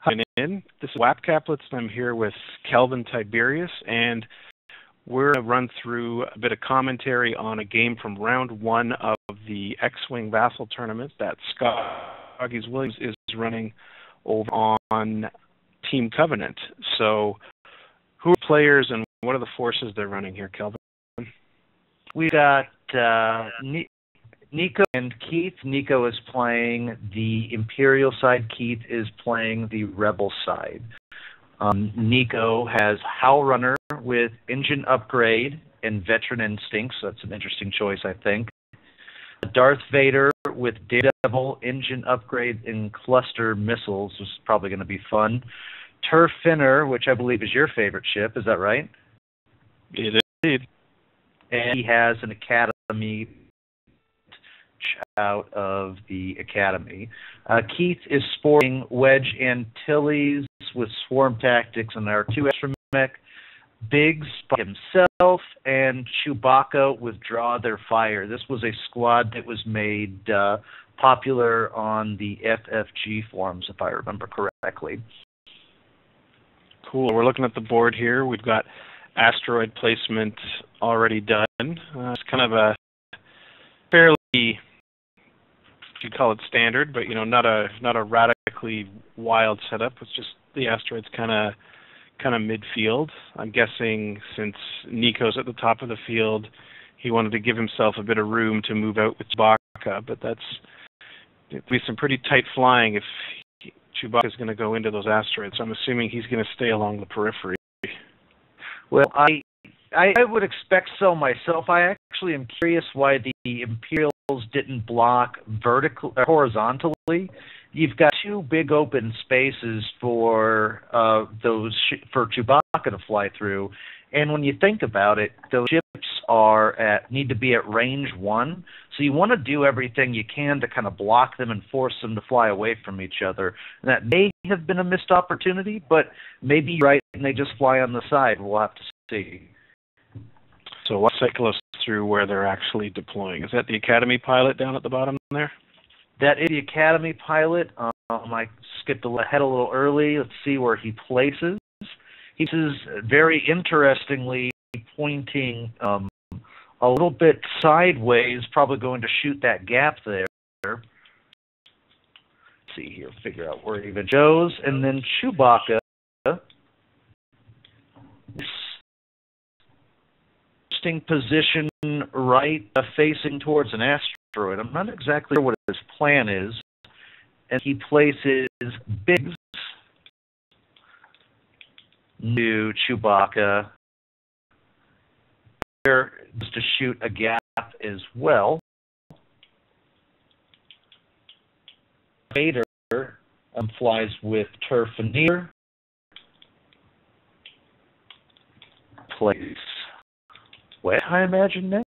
Hi, in. This is WAP Caplets, and I'm here with Kelvin Tiberius, and we're going to run through a bit of commentary on a game from round one of the X-Wing Vassal tournament that Froggies Williams is running over on Team Covenant. So, who are players and what are the forces they're running here, Kelvin? We got Nico and Keith. Nico is playing the Imperial side. Keith is playing the Rebel side. Nico has Howl Runner with Engine Upgrade and Veteran Instincts. So that's an interesting choice, I think. Darth Vader with Daredevil, Engine Upgrade, and Cluster Missiles, which is probably going to be fun. Turf Finner, which I believe is your favorite ship. Is that right? It is indeed. And he has an Academy out of the Academy. Keith is sporting Wedge Antilles with Swarm Tactics and our 2 astromech. Biggs by himself and Chewbacca with Draw Their Fire. This was a squad that was made popular on the FFG forums, if I remember correctly. Cool. We're looking at the board here. We've got asteroid placement already done. It's kind of a fairly, you'd call it standard, but not a radically wild setup. It's just the asteroids kind of midfield. I'm guessing since Nico's at the top of the field, he wanted to give himself a bit of room to move out with Chewbacca, but it'd be some pretty tight flying if Chewbacca is going to go into those asteroids. So I'm assuming he's going to stay along the periphery. Well, I would expect so myself. I actually am curious why the Imperials didn't block horizontally. You've got 2 big open spaces for for Chewbacca to fly through, and when you think about it, those ships need to be at range 1. So you want to do everything you can to kind of block them and force them to fly away from each other. And that may have been a missed opportunity, but maybe you're right, and they just fly on the side. We'll have to see. So let's cycle us through where they're actually deploying. Is that the Academy pilot down at the bottom there? That is the Academy pilot. I skipped ahead a little early. Let's see where he places. He is very interestingly pointing a little bit sideways, probably going to shoot that gap there. Let's see here, figure out where he even goes. And then Chewbacca position right, facing towards an asteroid. I'm not exactly sure what his plan is. And he places Biggs to Chewbacca here just to shoot a gap as well. Vader flies with Turf Finner. Place what I imagine next.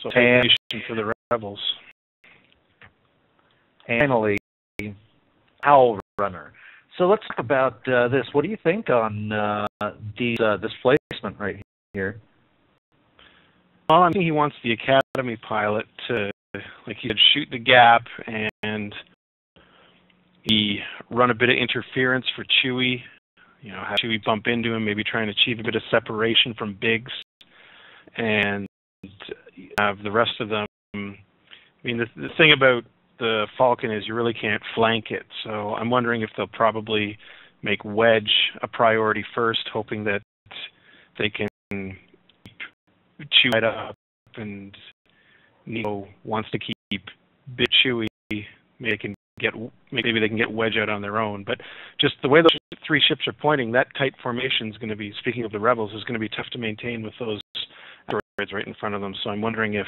So and for the Rebels. Finally, Howl Runner. So let's talk about this. What do you think on this placement right here? Well, I think he wants the Academy pilot to, like he said, shoot the gap and he run a bit of interference for Chewie, have Chewie bump into him, maybe try and achieve a bit of separation from Biggs, and have the rest of them. I mean, the thing about the Falcon is you really can't flank it, so I'm wondering if they'll probably make Wedge a priority first, hoping that they can chew it up, and Nico wants to keep bit Chewie. Maybe they can get Wedge out on their own. But just the way those 3 ships are pointing, that tight formation is going to be, speaking of the Rebels, is going to be tough to maintain with those asteroids right in front of them. So I'm wondering if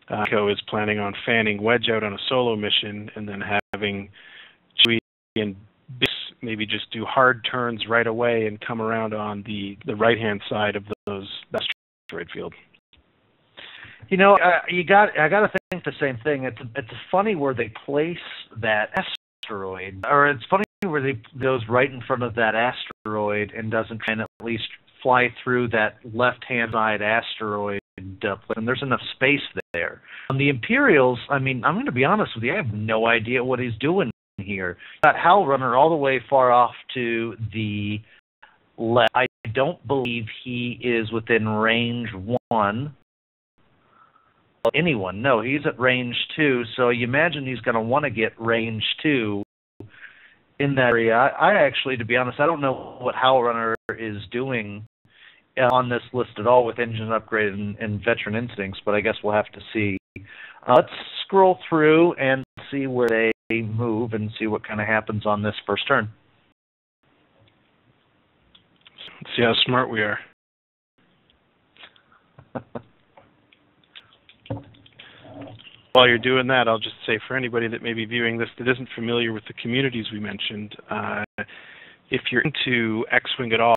Nico is planning on fanning Wedge out on a solo mission and then having Chewie and Biggs maybe just do hard turns right away and come around on the right-hand side of that asteroid field. I got to think the same thing. It's funny where they place that asteroid, or it's funny where they goes right in front of that asteroid and doesn't try and at least fly through that left-hand side asteroid and there's enough space there. The Imperials, I mean, I'm going to be honest with you, I have no idea what he's doing here. Got Howl Runner all the way far off to the left. I don't believe he is within range 1 of anyone. No, he's at range 2, so you imagine he's going to want to get range 2 in that area. I actually, to be honest, I don't know what Howl Runner is doing on this list at all with Engine Upgrade and Veteran Instincts, but I guess we'll have to see. Let's scroll through and see where they move and see what kind of happens on this first turn. Let's see how smart we are. While you're doing that, I'll just say for anybody that may be viewing this that isn't familiar with the communities we mentioned, if you're into X-Wing at all,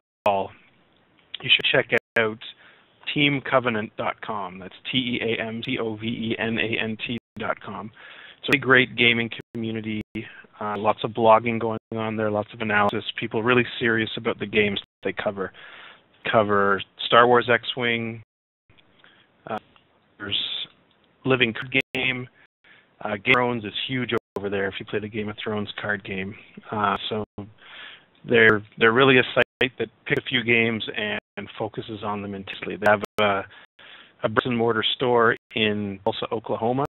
you should check out teamcovenant.com. That's TEAMCOVENANT.com. It's a great gaming community, lots of blogging going on there, lots of analysis, people really serious about the games they cover. Cover Star Wars X-Wing, there's Living Card Game, Game of Thrones is huge over there if you play the Game of Thrones card game. So they're really a site that picks a few games and focuses on them intensely. They have a brick and mortar store in Tulsa, Oklahoma,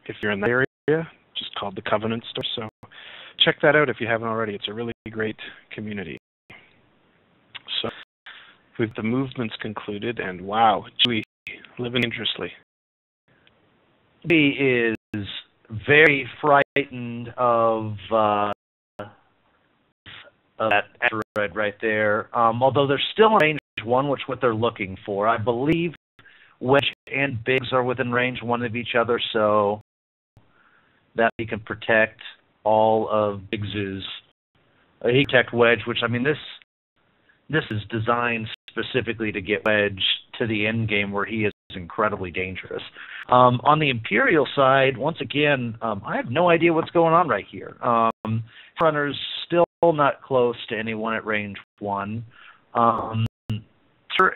if you're in that area, just called the Covenant Store. So check that out if you haven't already. It's a really great community. So with the movements concluded, and wow, Chewie living dangerously. He is very frightened of that asteroid right there. Although they're still in range 1, which is what they're looking for. I believe Wedge and Biggs are within range 1 of each other, so that he can protect all of Biggs's. He can protect Wedge, which, I mean, this is designed specifically to get Wedge to the end game where he is incredibly dangerous. On the Imperial side, once again, I have no idea what's going on right here. Runner's still not close to anyone at range 1.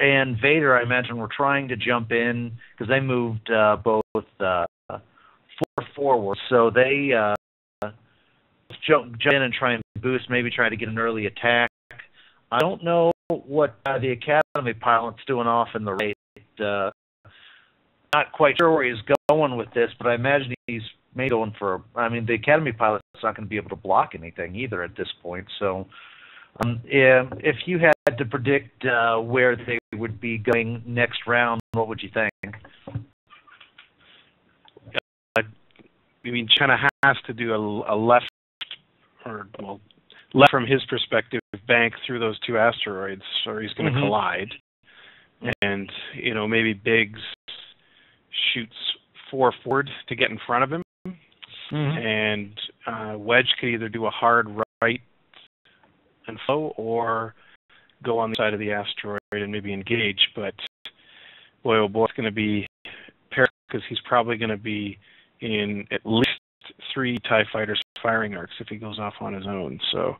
And Vader, I imagine, were trying to jump in because they moved both 4 forward. So they jump in and try and boost, maybe try to get an early attack. I don't know what the Academy pilot's doing off in the right. Not quite sure where he's going with this, but I imagine he's maybe going for. I mean, the Academy pilot's not going to be able to block anything either at this point. So, if you had to predict where they would be going next round, what would you think? I mean, China has to do a left, or well, left from his perspective, bank through those 2 asteroids, or he's going to collide. And maybe Biggs shoots 4 forward to get in front of him, and Wedge could either do a hard right and flow or go on the side of the asteroid and maybe engage. But boy, oh boy, it's going to be because he's probably going to be in at least 3 TIE fighters firing arcs if he goes off on his own. So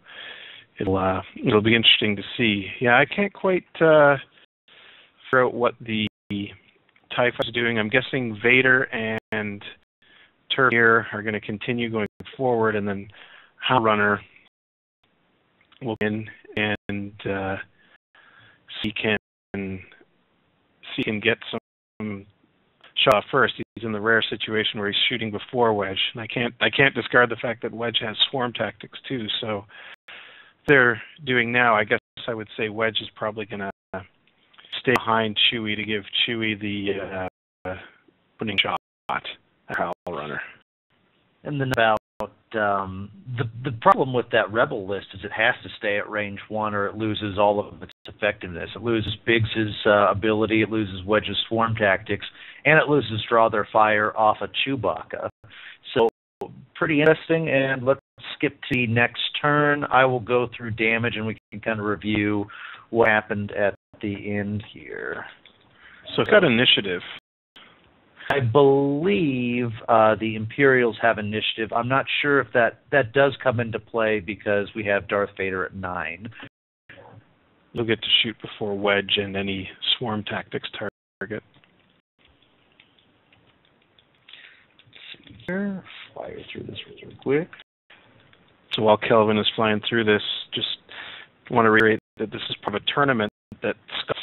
it'll be interesting to see. Yeah, I can't quite figure out what the TIE fighters are doing. I'm guessing Vader and Turf here are going to continue going forward, and then Howl Runner will in and see can get some shot first. He's in the rare situation where he's shooting before Wedge, and I can't discard the fact that Wedge has swarm tactics too. So they're doing now. I guess I would say Wedge is probably going to stay behind Chewie to give Chewie the opening shot at Howl Runner. And then about the problem with that Rebel list is it has to stay at range 1 or it loses all of its effectiveness. It loses Biggs' ability, it loses Wedge's swarm tactics, and it loses draw their fire off of Chewbacca. So pretty interesting, and let's skip to the next turn. I will go through damage and we can kind of review what happened at the end here. So it's got initiative. I believe the Imperials have initiative. I'm not sure if that does come into play because we have Darth Vader at 9. You'll get to shoot before Wedge and any swarm tactics target. really quick. So while Kelvin is flying through this, just want to reiterate that this is part of a tournament that Scott's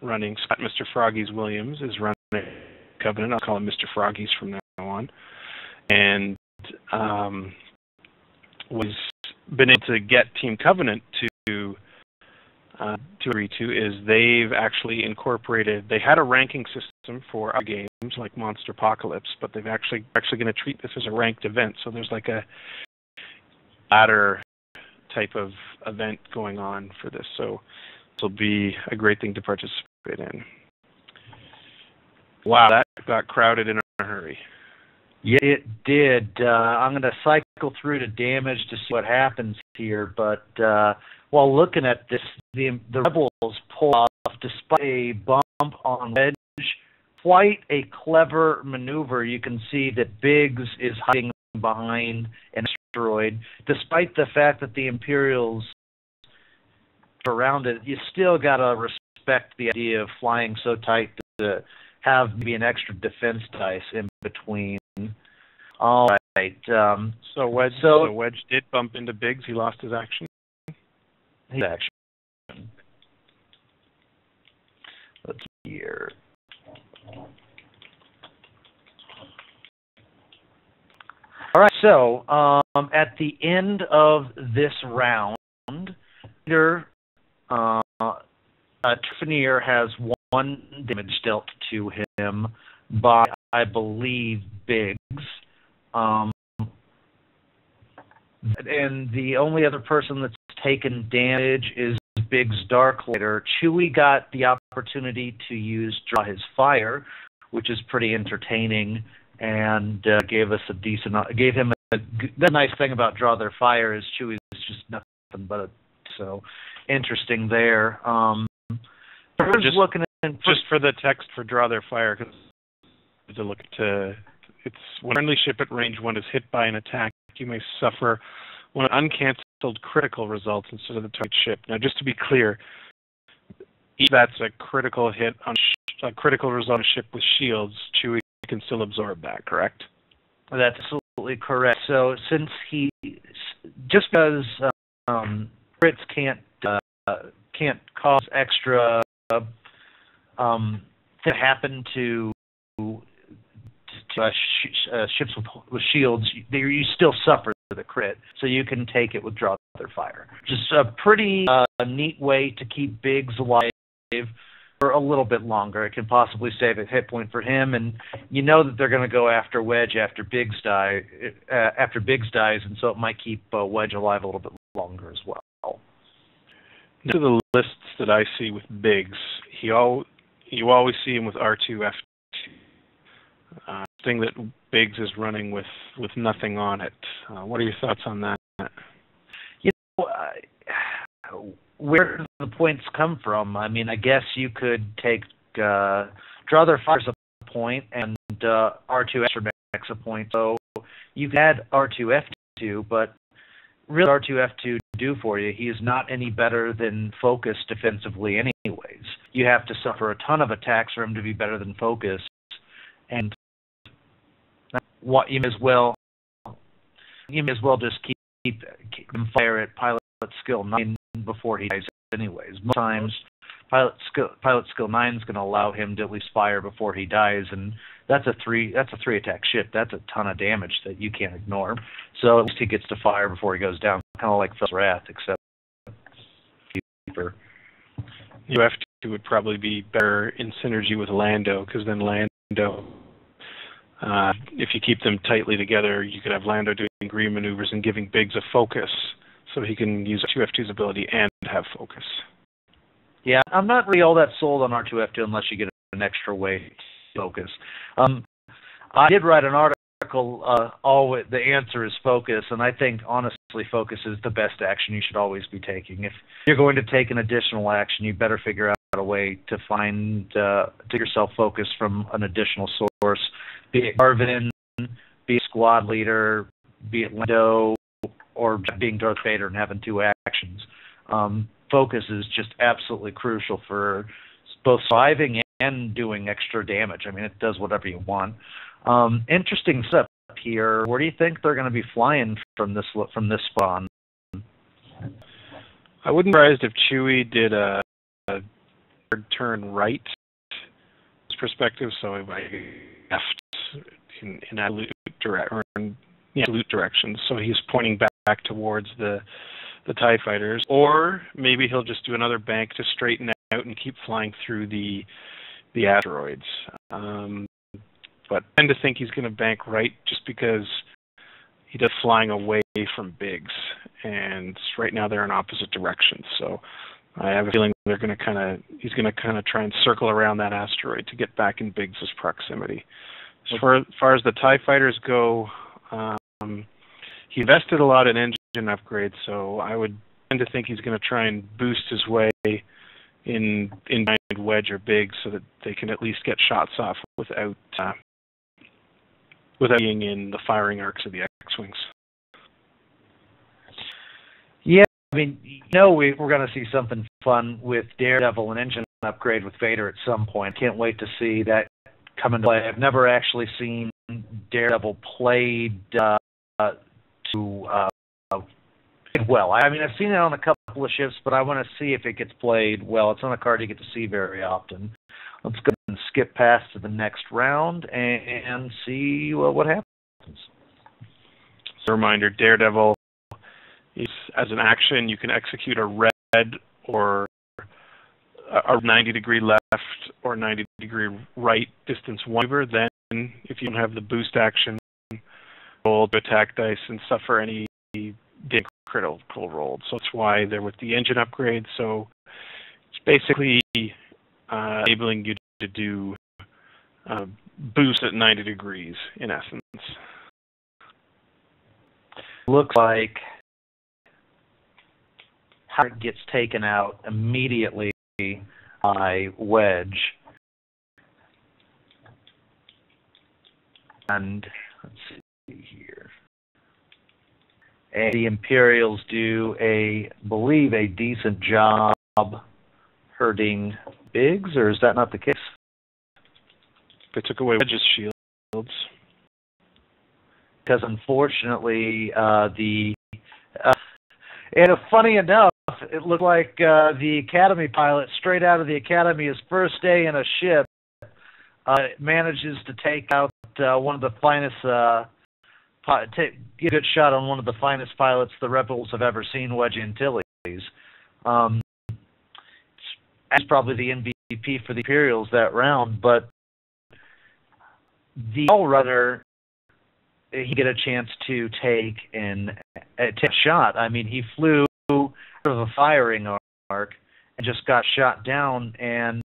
running. Scott Mr. Froggies Williams is running Covenant. I'll call him Mr. Froggies from now on. And was been able to get Team Covenant to agree to is they've actually incorporated. They had a ranking system for other games like Monster Apocalypse, but they've actually going to treat this as a ranked event. So there's like a ladder type of event going on for this. So this will be a great thing to participate in. Wow, that got crowded in a hurry. Yeah, it did. I'm going to cycle through the damage to see what happens here, but while looking at this, the Rebels pull off, despite a bump on Wedge, quite a clever maneuver. You can see that Biggs is hiding behind an asteroid. Despite the fact that the Imperials are around it, you still got to respect the idea of flying so tight to have maybe an extra defense dice in between. All right. So Wedge did bump into Biggs. He lost his action. His action. Let's see here. All right. So at the end of this round, either Trifanier has one damage dealt to him by, I believe, Biggs. And the only other person that's taken damage is Biggs Darklighter. Chewie got the opportunity to draw his fire, which is pretty entertaining, and gave him the nice thing about draw their fire is Chewie's just nothing but so interesting there. Just for the text for draw their fire, because to look to it's when a friendly ship at range 1 is hit by an attack, you may suffer one uncancelled critical results instead of the target ship. Now, just to be clear, if that's a critical hit on a critical result on a ship with shields, Chewie can still absorb that, correct? That's absolutely correct. So since just because crits can't cause extra to happen to ships with shields, you still suffer the crit, so you can take it with draw their fire. Just a pretty neat way to keep Biggs alive for a little bit longer. It can possibly save a hit point for him, and you know that they're going to go after Wedge after Biggs dies, and so it might keep Wedge alive a little bit longer as well. To the lists that I see with Biggs, you always see him with R2F2. Thing that Biggs is running with nothing on it. What are your thoughts on that? You know, where do the points come from? I mean, I guess you could take draw their fire as a point and R2F makes a point. So you can add R2F2, but really R2F2 do for you? He is not any better than Focus defensively anyways. You have to suffer a ton of attacks for him to be better than Focus. And what you may as well just keep him fire at pilot skill 9 before he dies anyways. Most times pilot skill 9 is going to allow him to at least fire before he dies, and that's a 3 attack ship. That's a ton of damage that you can't ignore. So at least he gets to fire before he goes down, kind of like Fel's Wrath, except cheaper. UF2 would probably be better in synergy with Lando, because then Lando, if you keep them tightly together, you could have Lando doing green maneuvers and giving Biggs a focus, so he can use R2F2's ability and have focus. Yeah, I'm not really all that sold on R2F2 unless you get an extra way to focus. I did write an article, the answer is focus, and I think, honestly, focus is the best action you should always be taking. If you're going to take an additional action, you better figure out a way to to yourself focus from an additional source, be it Garvin, be it Squad Leader, be it Lando, or being Darth Vader and having 2 actions. Focus is just absolutely crucial for both surviving and doing extra damage. I mean, it does whatever you want. Interesting stuff. here. Where do you think they're going to be flying from this spawn? I wouldn't be surprised if Chewie did a turn right perspective, so he might left in absolute direction. So he's pointing back towards the TIE fighters, or maybe he'll just do another bank to straighten out and keep flying through the asteroids. But I tend to think he's going to bank right, just because he does flying away from Biggs, and right now they're in opposite directions. So I have a feeling he's going to kind of try and circle around that asteroid to get back in Biggs' proximity. As far as the TIE fighters go, he invested a lot in engine upgrades, so I would tend to think he's going to try and boost his way in Wedge or Biggs, so that they can at least get shots off without being in the firing arcs of the X-Wings. Yeah, I mean, we're going to see something fun with Daredevil and engine upgrade with Vader at some point. Can't wait to see that come into play. I've never actually seen Daredevil played well. I mean, I've seen it on a couple of ships, but I want to see if it gets played well. It's not a card you get to see very often. Let's go and skip past to the next round and see what happens. As a reminder, Daredevil is, as an action, you can execute a red or a 90-degree left or 90-degree right distance waiver. Then, if you don't have the boost action, roll the attack dice and suffer any critical roll. So that's why they're with the engine upgrade. So it's basically enabling you to do boost at 90 degrees, in essence. Looks like Howard gets taken out immediately by Wedge. And let's see here. And the Imperials do believe a decent job hurting Biggs, or is that not the case? They took away Wedge's shields. Because unfortunately, funny enough, it looked like the Academy pilot, straight out of the Academy, his first day in a ship, manages to take out one of the finest, get a good shot on one of the finest pilots the Rebels have ever seen, Wedge Antilles. He's probably the MVP for the Imperials that round, but the all runner, he get a chance to take a shot. I mean, he flew out of a firing arc and just got shot down, and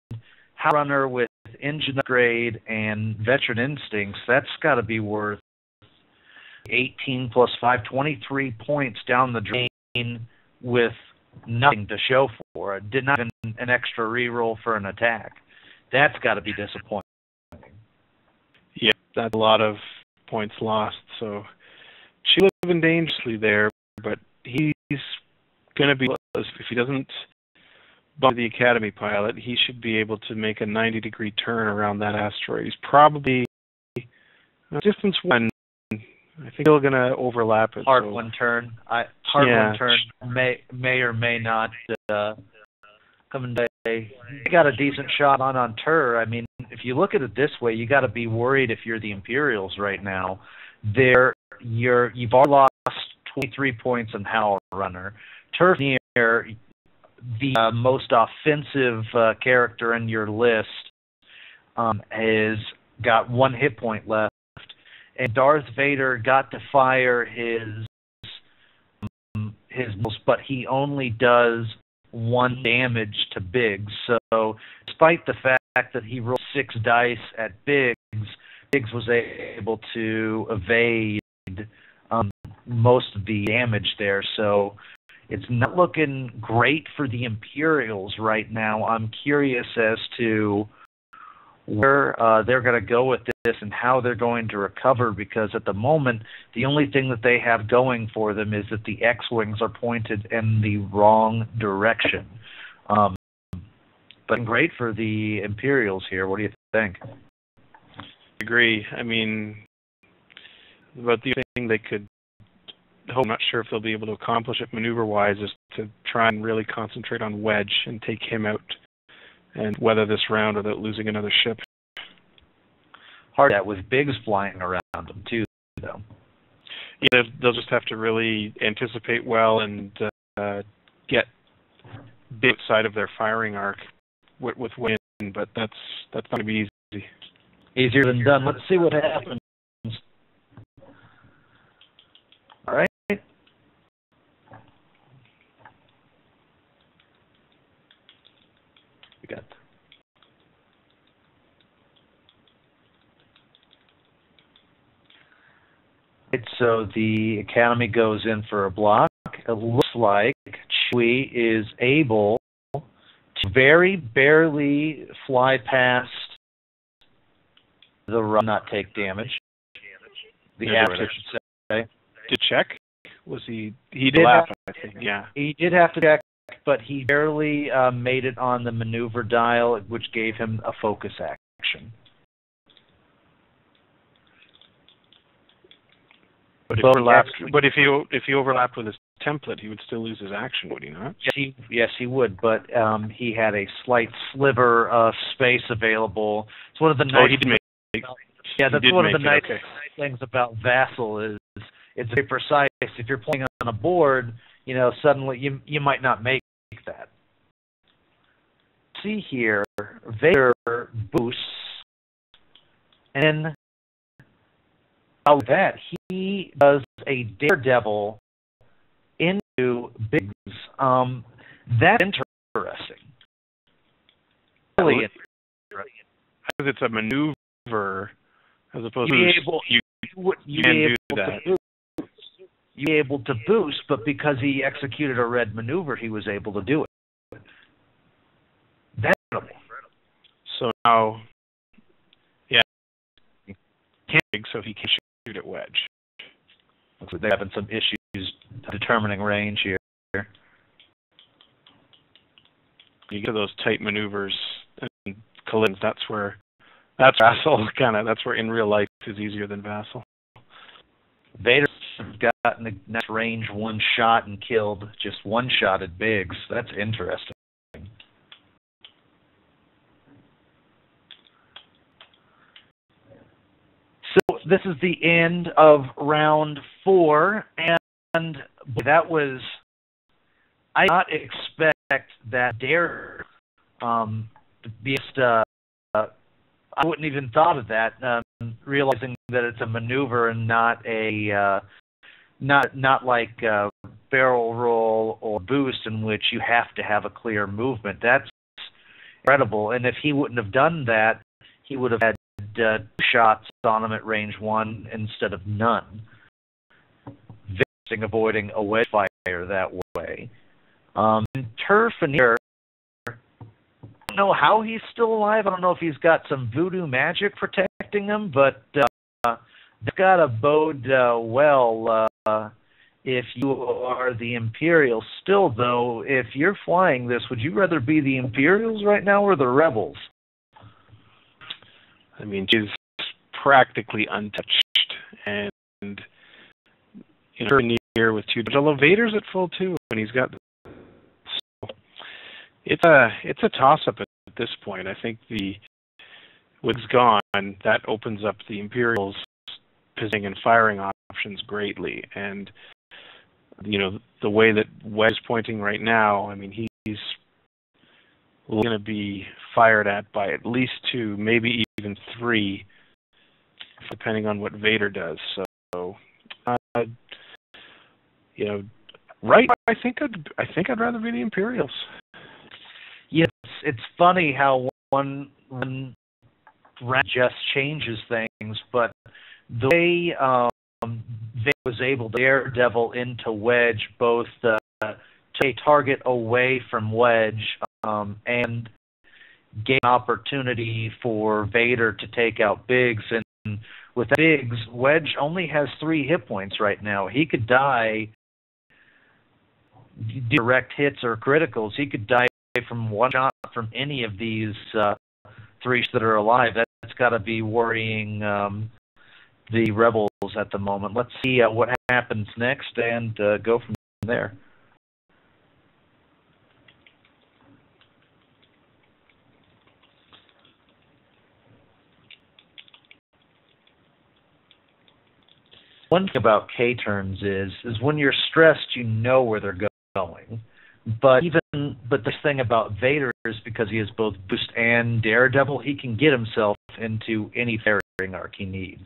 runner with engine upgrade and veteran instincts, that's got to be worth 18 plus 5, 23 points down the drain with nothing to show for it. Did not even an extra reroll for an attack. That's got to be disappointing. Yeah, that's a lot of points lost. So she living dangerously there, but he's going to be, if he doesn't bump the Academy pilot, he should be able to make a 90-degree turn around that asteroid. He's probably distance one. I think he's going to overlap it. Hard one turn. One turn may or may not come in. He got a decent shot on Tur. I mean, if you look at it this way, you got to be worried if you're the Imperials right now. You've already lost 23 points in Howl Runner. Tur near the most offensive character in your list has got 1 hit point left, and Darth Vader got to fire his but he only does 1 damage to Biggs. So despite the fact that he rolled 6 dice at Biggs was able to evade most of the damage there. So it's not looking great for the Imperials right now. I'm curious as to where they're going to go with this and how they're going to recover, because at the moment, the only thing that they have going for them is that the X-Wings are pointed in the wrong direction. But great for the Imperials here. What do you think? I agree. I mean, But the thing they could hope, I'm not sure if they'll be able to accomplish it maneuver-wise, is to try and really concentrate on Wedge and take him out and weather this round without losing another ship. Hard that with Biggs flying around them too, though. Yeah, they'll just have to really anticipate well and get big outside of their firing arc with wind, but that's not going to be easy. Easier than done. Let's see what happens. All right. We got. So the Academy goes in for a block. It looks like Chewie is able to very barely fly past the run, not take damage. The average, I should say. To check? Was he did laugh, I think, yeah. He did have to check, but he barely made it on the maneuver dial, which gave him a focus action. But if he overlapped with his template, he would still lose his action, would he not? Yes, he would. But he had a slight sliver of space available. It's one of the nice. He did make. Yeah, that's one of the nice things about Vassal is it's very precise. If you're playing on a board, suddenly you might not make that. See here, Vader boosts, and out of that he does a Daredevil into Biggs. That's interesting. Really interesting. Because it's a maneuver as opposed to you can do that. You'd be able to boost, but because he executed a red maneuver, he was able to do it. That's incredible. So now, yeah, so he can shoot at Wedge. Looks like they're having some issues determining range here. You get those tight maneuvers and collisions. That's Vassal that's where in real life is easier than Vassal. Vader's gotten the next range one shot and killed just one shot at Biggs. That's interesting. So this is the end of round 4, and that was, I did not expect that Dare I wouldn't even thought of that, realizing that it's a maneuver and not a not like barrel roll or boost in which you have to have a clear movement. That's incredible. And if he wouldn't have done that, he would have had 2 shots on him at range 1 instead of none, avoiding a wedge fire that way. Turfanier, I don't know how he's still alive. I don't know if he's got some voodoo magic protecting him, but that's got to bode well if you are the Imperial. Still, though, if you're flying this, would you rather be the Imperials right now or the Rebels? I mean, she's practically untouched, and Turfanier with 2 elevators at full 2, and he's got. It's a toss-up at this point. I think what's gone, that opens up the Imperials' positioning and firing options greatly. And the way that Wedge is pointing right now, I mean, he's going to be fired at by at least 2, maybe even 3, depending on what Vader does. So, right? I think I'd rather be the Imperials. Yes, it's funny how one round just changes things, but the way they was able to Daredevil into Wedge, both take a target away from Wedge and gain opportunity for Vader to take out Biggs. And with Biggs, Wedge only has 3 hit points right now. He could die direct hits or criticals. He could die from 1 shot from any of these 3 that are alive. That's got to be worrying the Rebels at the moment. Let's see what happens next and go from there. One thing about K-turns is when you're stressed, you know where they're going. But this thing about Vader is because he has both Boost and Daredevil, he can get himself into any firing arc he needs.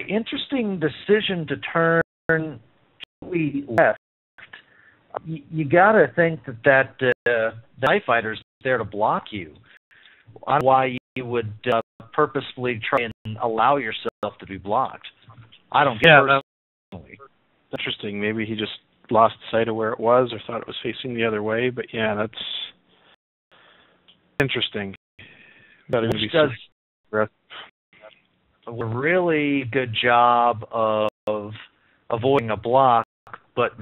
Interesting decision to turn Chewie left. You got to think that the TIE Fighter's there to block you. I don't know why you would purposefully try and allow yourself to be blocked. I don't get it. That's interesting. Maybe he just lost sight of where it was or thought it was facing the other way. But yeah, that's interesting. Which does a really good job of avoiding a block, but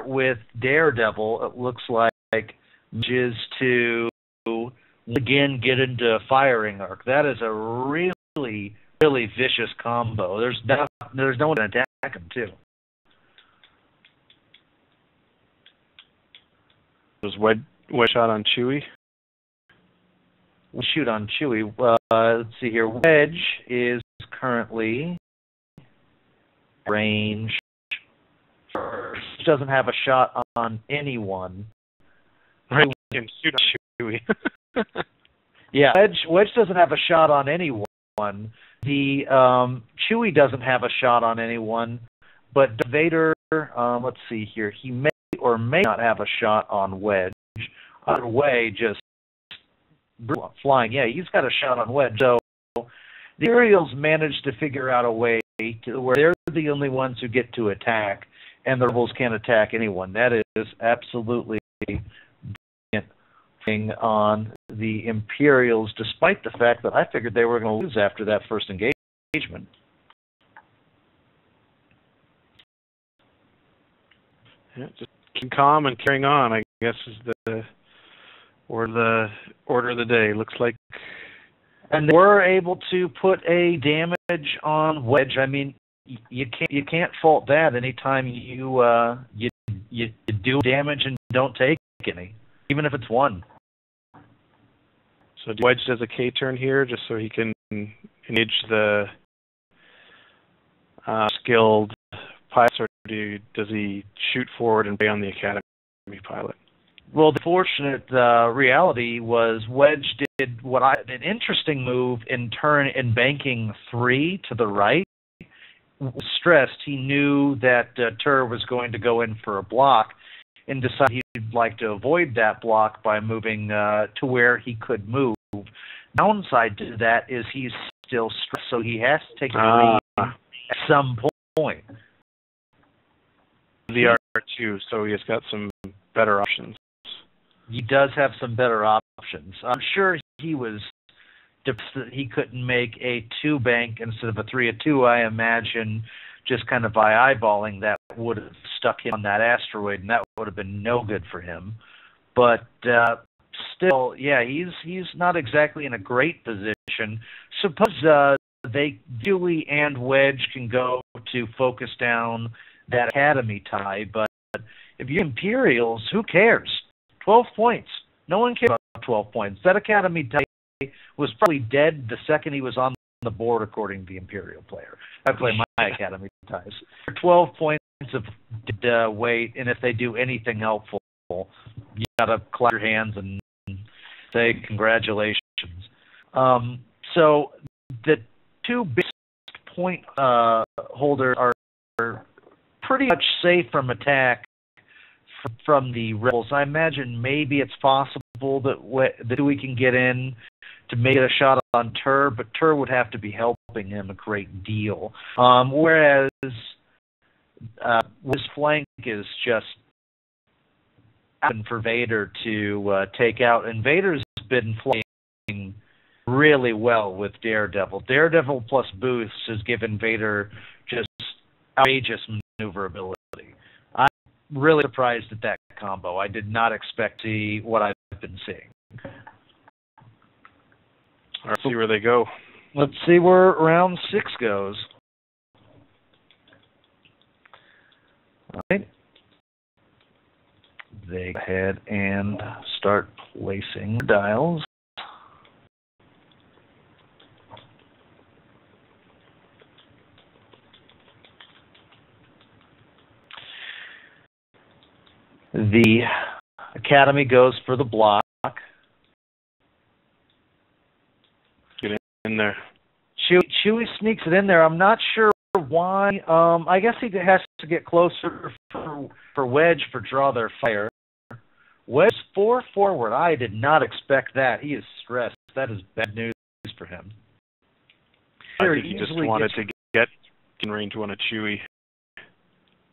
with Daredevil, it looks like manages to again get into firing arc. That is a really vicious combo. There's no one to attack him too. Was Wedge shot on Chewie? We shoot on Chewie. Let's see here. Wedge is currently range. He doesn't have a shot on anyone. Right, we can shoot on Chewie. Yeah, Wedge doesn't have a shot on anyone. The Chewie doesn't have a shot on anyone, but Vader, let's see here, he may or may not have a shot on Wedge. Either way, just flying. Yeah, he's got a shot on Wedge. So the Imperials managed to figure out a way to where they're the only ones who get to attack, and the Rebels can't attack anyone. That is absolutely brilliant thing on the Imperials, despite the fact that I figured they were going to lose after that first engagement. Yeah, just keep calm and carrying on, I guess, is the order of the day. Looks like. And they were able to put a damage on Wedge. I mean, you can't fault that anytime you do damage and don't take any, even if it's one. So Wedge does a K-turn here just so he can engage the skilled pilots, or does he shoot forward and play on the Academy pilot? Well, the fortunate reality was Wedge did an interesting move in banking 3 to the right. Stressed, he knew that Tur was going to go in for a block, and decided he'd like to avoid that block by moving to where he could move. Downside to that is he's still stressed, so he has to take a lead at some point. The R2, so he has got some better options. He does have some better options. I'm sure he was depressed that he couldn't make a 2-bank instead of a 3-2. I imagine just kind of by eyeballing that would have stuck him on that asteroid, and that would have been no good for him. But still, yeah, he's not exactly in a great position. Suppose Chewie and Wedge can go to focus down that Academy tie, but if you're Imperials, who cares? 12 points. No one cares about 12 points. That Academy tie was probably dead the second he was on the board, according to the Imperial player. I play my Academy ties. 12 points of weight, and if they do anything helpful, you gotta clap your hands and say congratulations. So the two big point holders are pretty much safe from attack from the Rebels. I imagine maybe it's possible that we can get in to make a shot on Tur, but Tur would have to be helping him a great deal. Whereas his flank is just open for Vader to take out, and Vader's been playing really well with Daredevil. Daredevil plus Boost has given Vader just outrageous maneuverability. I'm really surprised at that combo. I did not expect to see what I've been seeing. Let's see where they go. Let's see where round 6 goes. All right. They go ahead and start placing dials. The Academy goes for the block. Get in there. Chewie sneaks it in there. I'm not sure why. I guess he has to get closer for Wedge for draw their fire. Wedge 4 forward. I did not expect that. He is stressed. That is bad news for him. I think he just wanted to get in range one of Chewie.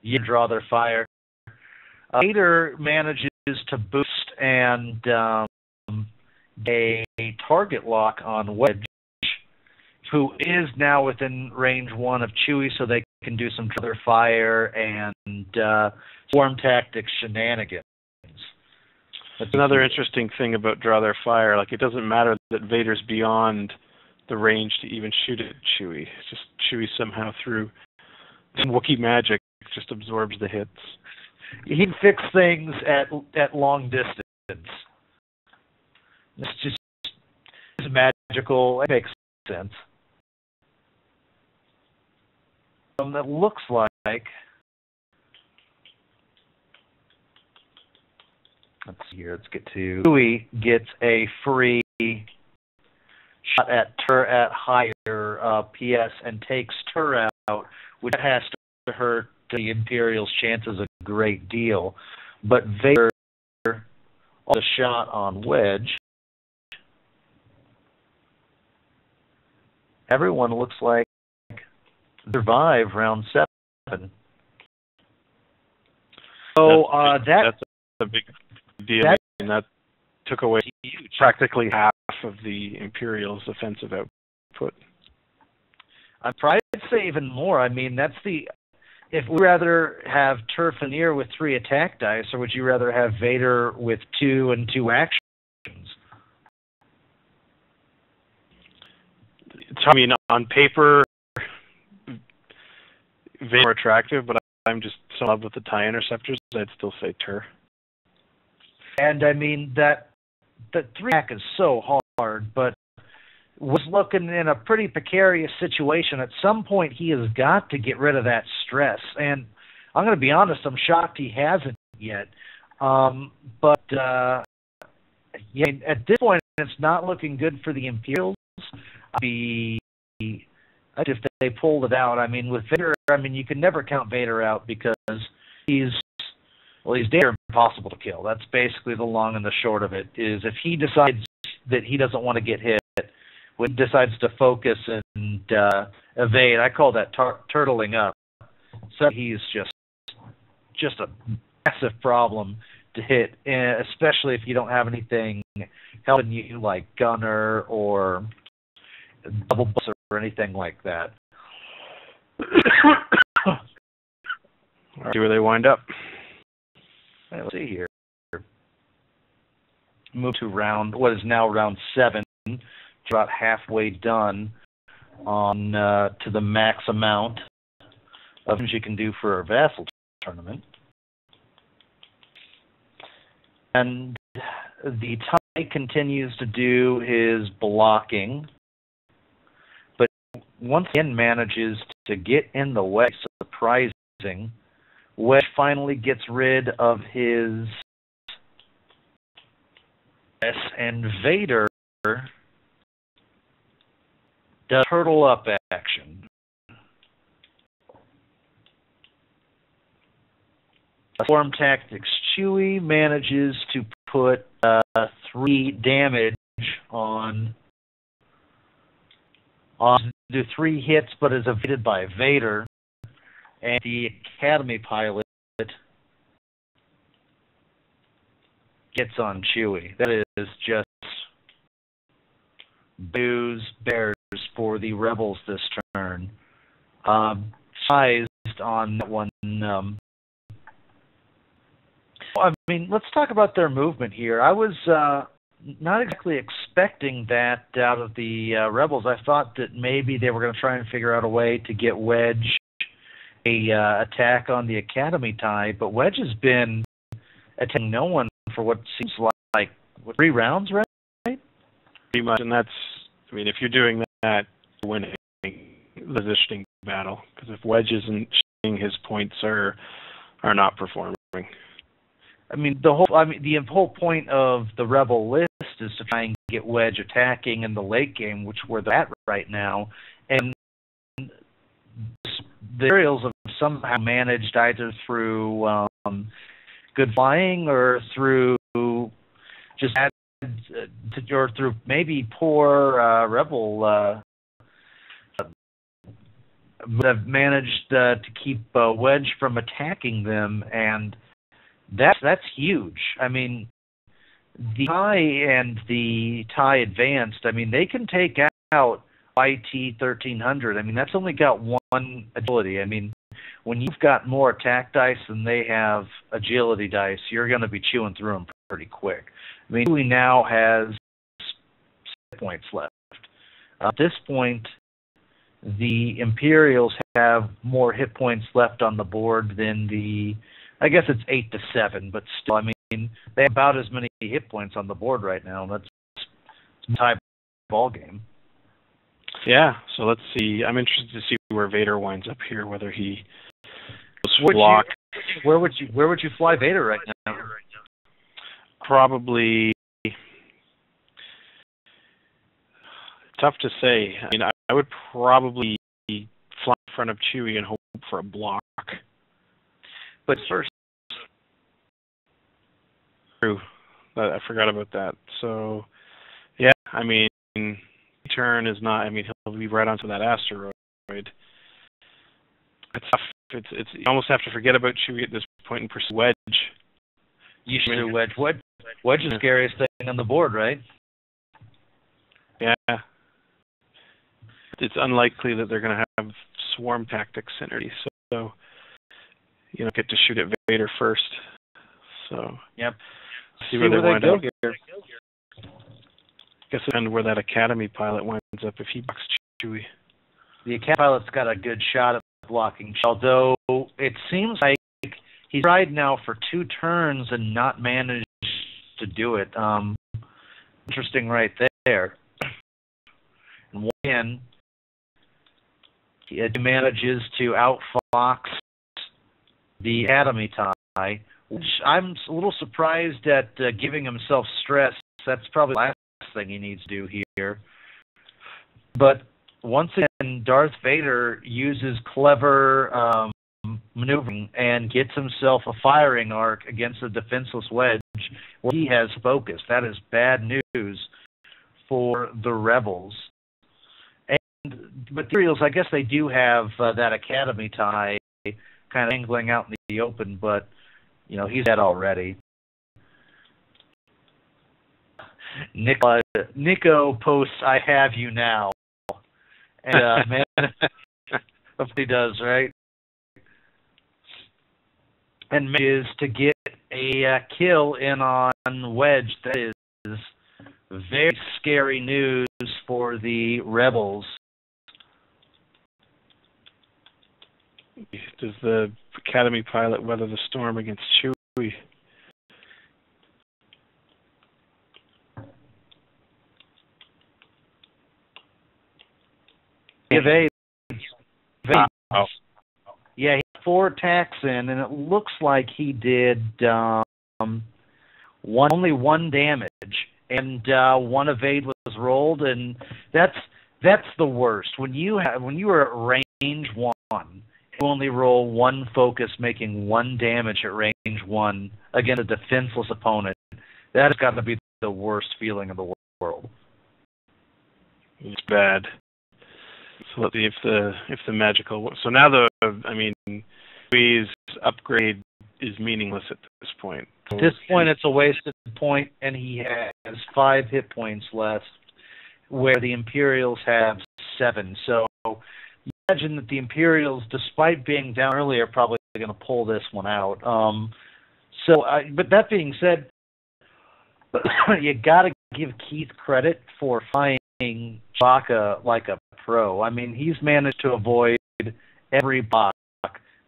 You draw their fire. Vader manages to boost and a target lock on Wedge, who is now within range 1 of Chewie, so they can do some draw their fire and form tactics shenanigans. That's another interesting thing about draw their fire. Like, it doesn't matter that Vader's beyond the range to even shoot at Chewie. It's just Chewie somehow through some Wookiee magic just absorbs the hits. He'd fix things at long distance. It's magical. It makes sense. That looks like. Let's see here. Let's get to. Chewie gets a free shot at higher PS and takes Tur out, which has to hurt the Imperial's chances a great deal. But Vader on the shot on Wedge. Everyone looks like survive round 7. So that's a big deal. That took away practically half of the Imperial's offensive output. I'd probably say even more. I mean, that's the. If we'd rather have Turfanier with 3 attack dice, or would you rather have Vader with 2 and 2 actions? I mean, on paper, Vader more attractive, but I'm just so in love with the TIE interceptors, I'd still say Tur. And I mean, that 3 attack is so hard, but was looking in a pretty precarious situation. At some point, he has got to get rid of that stress. And I'm going to be honest, I'm shocked he hasn't yet. But at this point, it's not looking good for the Imperials. If they pulled it out. I mean, with Vader, you can never count Vader out because he's damn impossible to kill. That's basically the long and the short of it, is if he decides that he doesn't want to get hit, when he decides to focus and evade, I call that turtling up. So he's just a massive problem to hit, especially if you don't have anything helping you like gunner or double bus or anything like that. See where they wind up. Let's see here. Move to what is now round 7. About halfway done on to the max amount of things you can do for a Vassal tournament. And the TIE continues to do his blocking, but once again manages to get in the way. Surprising. Wedge finally gets rid of his and Vader does turtle up action. Form tactics. Chewie manages to put 3 damage on do 3 hits, but is evaded by Vader, and the Academy pilot gets on Chewie. That is just bears for the Rebels this turn. Sized on that one. Let's talk about their movement here. I was not exactly expecting that out of the Rebels. I thought that maybe they were going to try and figure out a way to get Wedge attack on the Academy tie, but Wedge has been attacking no one for what seems like 3 rounds, right? Pretty much, and that's, I mean, if you're doing that, you're winning the positioning battle, because if Wedge isn't showing, his points are not performing. I mean, the whole point of the Rebel list is to try and get Wedge attacking in the late game, which we're at right now, and the Imperials have somehow managed, either through good flying or through just or through maybe poor Rebel, have managed to keep Wedge from attacking them, and that's huge. I mean, the TIE and the TIE Advanced, I mean, they can take out YT 1300. I mean, that's only got 1 agility. I mean, when you've got more attack dice than they have agility dice, you're going to be chewing through them pretty quick. I mean, Chewie now has 6 points left. At this point, the Imperials have more hit points left on the board than I guess it's 8 to 7, but still, I mean, they have about as many hit points on the board right now. That's a tie ball game. Yeah, so let's see. I'm interested to see where Vader winds up here, whether he goes block. Where would you fly Vader right now? Probably tough to say. I mean, I would probably fly in front of Chewie and hope for a block. But first, true. I forgot about that. So, yeah, I mean, turn is not. I mean, he'll be right onto that asteroid. It's tough. It's you almost have to forget about Chewie at this point and pursue Wedge. You should do Wedge. Wedge is the scariest thing on the board, right? Yeah. It's unlikely that they're going to have swarm tactics synergy, so get to shoot at Vader first. So yep. See where they wind up here. Guess and where that Academy pilot winds up if he blocks Chewie. The Academy pilot's got a good shot at blocking, although it seems like he's tried now for 2 turns and not managed to do it. Interesting right there. And again, he manages to outfox the Academy tie, which I'm a little surprised at giving himself stress. That's probably the last thing he needs to do here. But once again, Darth Vader uses clever maneuvering and gets himself a firing arc against a defenseless Wedge where he has focus. That is bad news for the Rebels. But the Imperials, I guess they do have that Academy tie kind of angling out in the open, but he's dead already. Nico posts, "I have you now," and man, that's what he does, right? And is to get a kill in on Wedge. That is very scary news for the Rebels. Does the Academy pilot weather the storm against Chewie? Evades. Oh. Yeah, he had 4 attacks in, and it looks like he did only 1 damage, and 1 evade was rolled, and that's the worst. When you are at range 1, you only roll 1 focus, making 1 damage at range 1 against a defenseless opponent. That has got to be the worst feeling in the world. It's bad. So let's see if the magical. So now Chewie's upgrade is meaningless at this point. At this point, it's a wasted point, and he has 5 hit points left, where the Imperials have 7. So imagine that the Imperials, despite being down early, are probably going to pull this one out. But that being said, you got to give Keith credit for flying Chewbacca like a pro. I mean, he's managed to avoid every block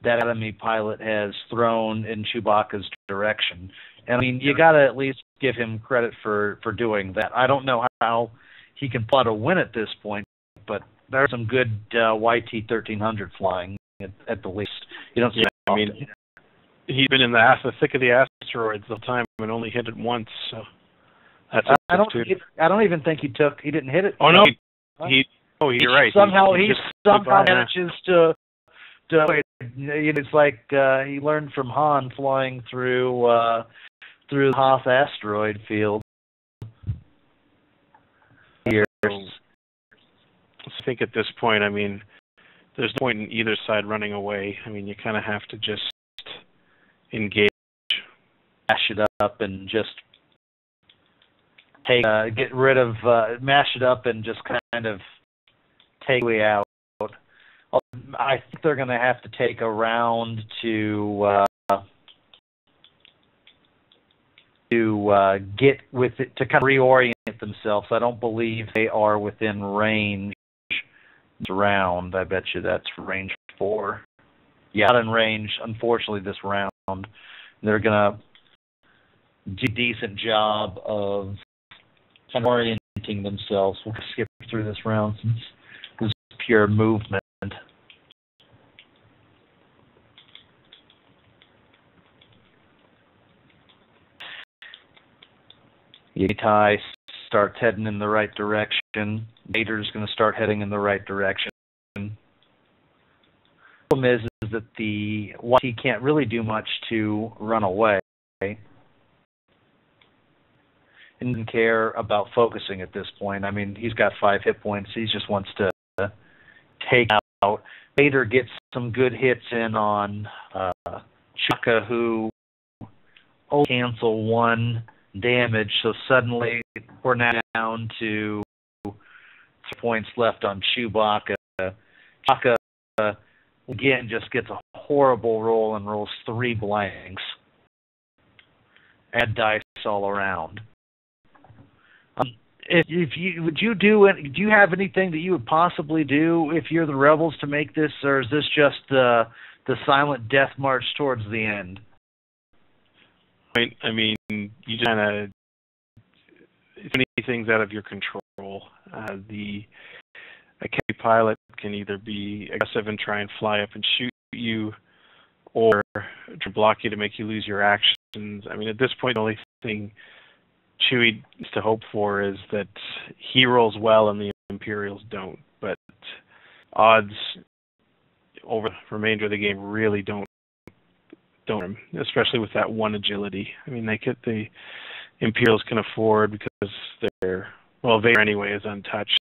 that Academy pilot has thrown in Chewbacca's direction. And I mean, you got to at least give him credit for doing that. I don't know how he can plot a win at this point, but there's some good YT-1300 flying at the least. You don't see I mean, he's been in the thick of the asteroids the time and only hit it once. So that's I don't even think he didn't hit it. Oh no, you're right. Somehow he manages to. It's like he learned from Han flying through the Hoth asteroid field. Here. I think at this point, I mean, there's no point in either side running away. I mean, you kind of have to just engage, mash it up, and just get rid of, mash it up, and just kind of take way out. I think they're going to have to take a round to get with it, to kind of reorient themselves. I don't believe they are within range round. I bet you that's range 4. Yeah, not in range, unfortunately, this round. They're going to do a decent job of kind of orienting themselves. We'll skip through this round since this is pure movement. Yitai starts heading in the right direction. Vader's going to start heading in the right direction. The problem is that the YT can't really do much to run away. He doesn't care about focusing at this point. I mean, he's got 5 hit points. He just wants to take out. Vader gets some good hits in on Chewbacca, who only cancel 1 damage, so suddenly we're now down to 3 points left on Chewbacca. Chewbacca again just gets a horrible roll and rolls 3 blanks. Add dice all around. Do you have anything that you would possibly do if you're the rebels to make this, or is this just the silent death march towards the end? I mean, you just kind of, if anything's out of your control, the Academy pilot can either be aggressive and try and fly up and shoot you, or to block you to make you lose your actions. I mean, at this point, the only thing Chewie needs to hope for is that he rolls well and the Imperials don't. But odds over the remainder of the game really don't, especially with that 1 agility. I mean, the Imperials can afford, because Vader anyway is untouched.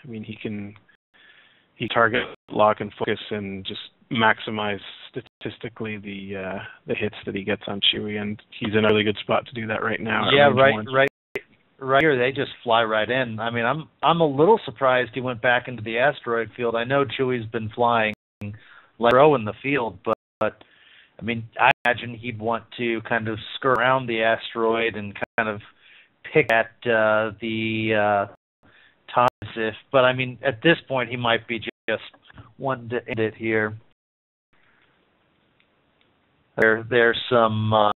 I mean, he target lock and focus and just maximize statistically the hits that he gets on Chewie, and he's in a really good spot to do that right now. Yeah, right here they just fly right in. I mean, I'm a little surprised he went back into the asteroid field. I know Chewie's been flying like pro in the field, but I mean, I imagine he'd want to kind of skirt around the asteroid and kind of pick at the top. But I mean, at this point, he might be just wanting to end it here. There's some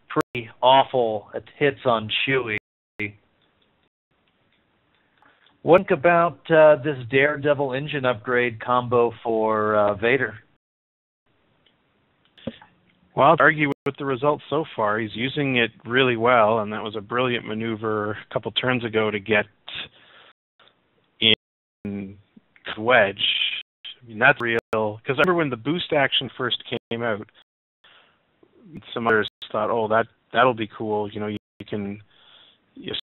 pretty awful hits on Chewie. What do you think about this Daredevil engine upgrade combo for Vader? Well, I'll argue with the results so far. He's using it really well, and that was a brilliant maneuver a couple turns ago to get in Wedge. I mean, that's real. Because I remember when the boost action first came out, some others thought, oh, that'll be cool. You know, you can,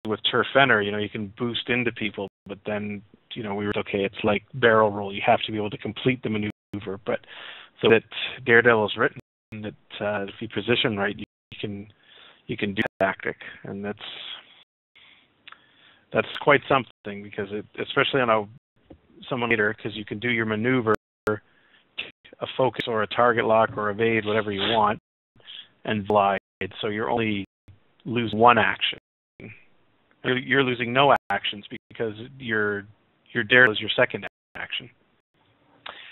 with Turf Fenner, you know, you can boost into people. But then, you know, we were, okay, it's like barrel roll. You have to be able to complete the maneuver. But so that Daredevil's written that if you position right, you can do that tactic, and that's quite something, because especially on someone later, because you can do your maneuver, a focus or a target lock or evade, whatever you want, and glide. So you're only losing 1 action. You're losing no actions because your Daredevil is your second action.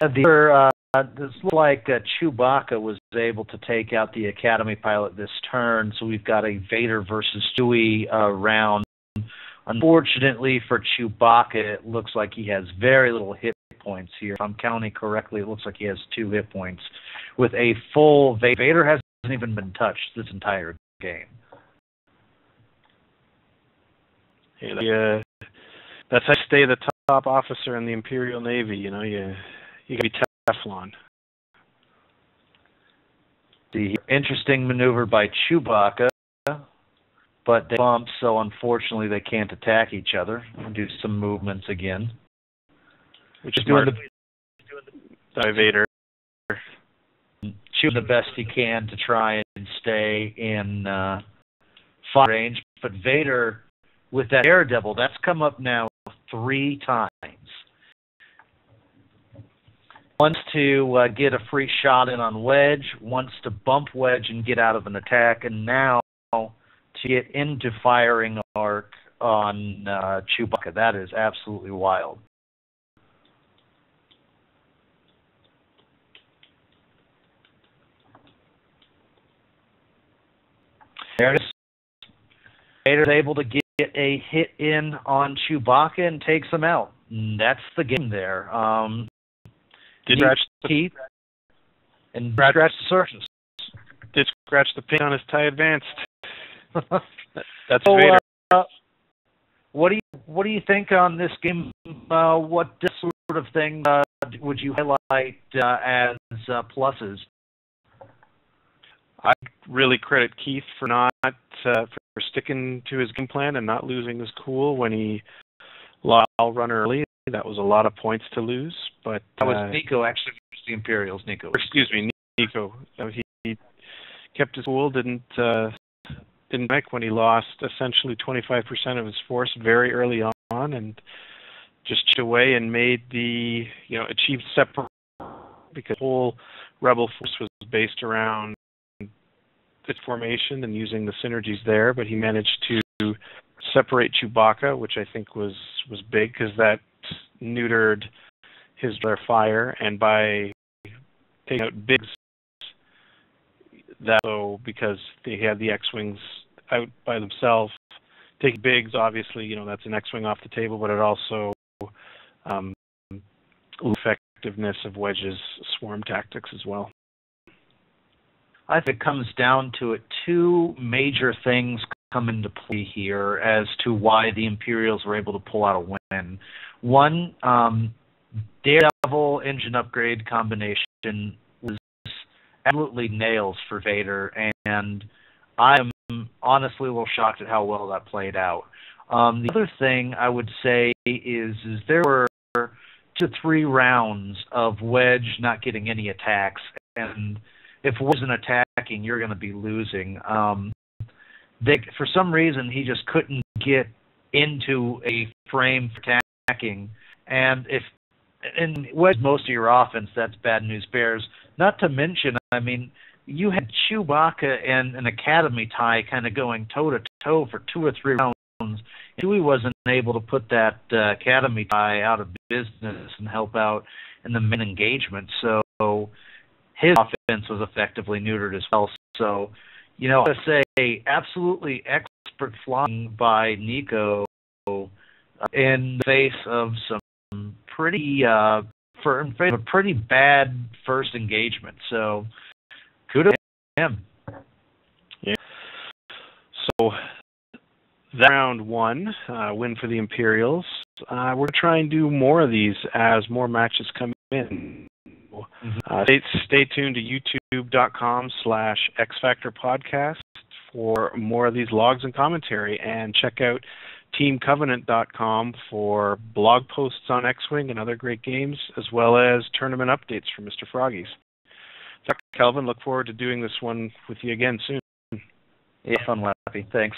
The this looks like Chewbacca was able to take out the Academy pilot this turn, so we've got a Vader versus Chewie round. Unfortunately for Chewbacca, it looks like he has very little hit points here. If I'm counting correctly, it looks like he has 2 hit points. With a full Vader hasn't even been touched this entire game. Yeah, that's how you stay the top officer in the Imperial Navy. You know, you gotta be Teflon. The interesting maneuver by Chewbacca, but they bump, so unfortunately they can't attack each other. We'll do some movements again. Which is doing the Vader. Shooting the best he can to try and stay in fire range. But Vader, with that Daredevil, that's come up now 3 times. Wants to get a free shot in on Wedge, wants to bump Wedge and get out of an attack, and now to get into firing arc on Chewbacca. That is absolutely wild. There it is. Vader's able to get a hit in on Chewbacca and takes him out. And that's the game there. Did scratch the teeth and scratch the surface. Did scratch the paint on his TIE Advanced. That's so, Vader. What do you think on this game? What sort of thing would you highlight as pluses? I really credit Keith for not for sticking to his game plan and not losing his cool when he I'll run early. That was a lot of points to lose, but that was Nico. Actually, it was the Imperials. Nico. Excuse me, Nico. He kept his cool. Didn't make when he lost essentially 25% of his force very early on, and just chipped away and made achieved separate, because the whole rebel force was based around its formation and using the synergies there, but he managed to separate Chewbacca, which I think was big, because that neutered his fire, and by taking out Biggs, because they had the X-Wings out by themselves, taking Biggs, obviously, that's an X-Wing off the table, but it also effectiveness of Wedge's swarm tactics as well. I think it comes down to it. 2 major things come into play here as to why the Imperials were able to pull out a win. One, Daredevil engine upgrade combination was absolutely nails for Vader, and I am honestly a little shocked at how well that played out. The other thing I would say is there were 2 to 3 rounds of Wedge not getting any attacks, and if Wedge isn't attacking, you're going to be losing. For some reason, he just couldn't get into a frame for attacking, and Wedge most of your offense, that's bad news bears. Not to mention, you had Chewbacca and an Academy tie kind of going toe-to-toe for 2 or 3 rounds. Chewie wasn't able to put that Academy tie out of business and help out in the main engagement, so his offense was effectively neutered as well. So, I gotta say, absolutely expert flying by Nico in the face of some pretty a pretty bad first engagement. So, kudos to him. Yeah. So that round 1 win for the Imperials. We're gonna try and do more of these as more matches come in. Stay tuned to youtube.com/xfactorpodcast for more of these logs and commentary, and check out teamcovenant.com for blog posts on X-Wing and other great games, as well as tournament updates from Mr. Froggies. Kelvin, look forward to doing this one with you again soon. Yeah, fun, Lappy. Thanks.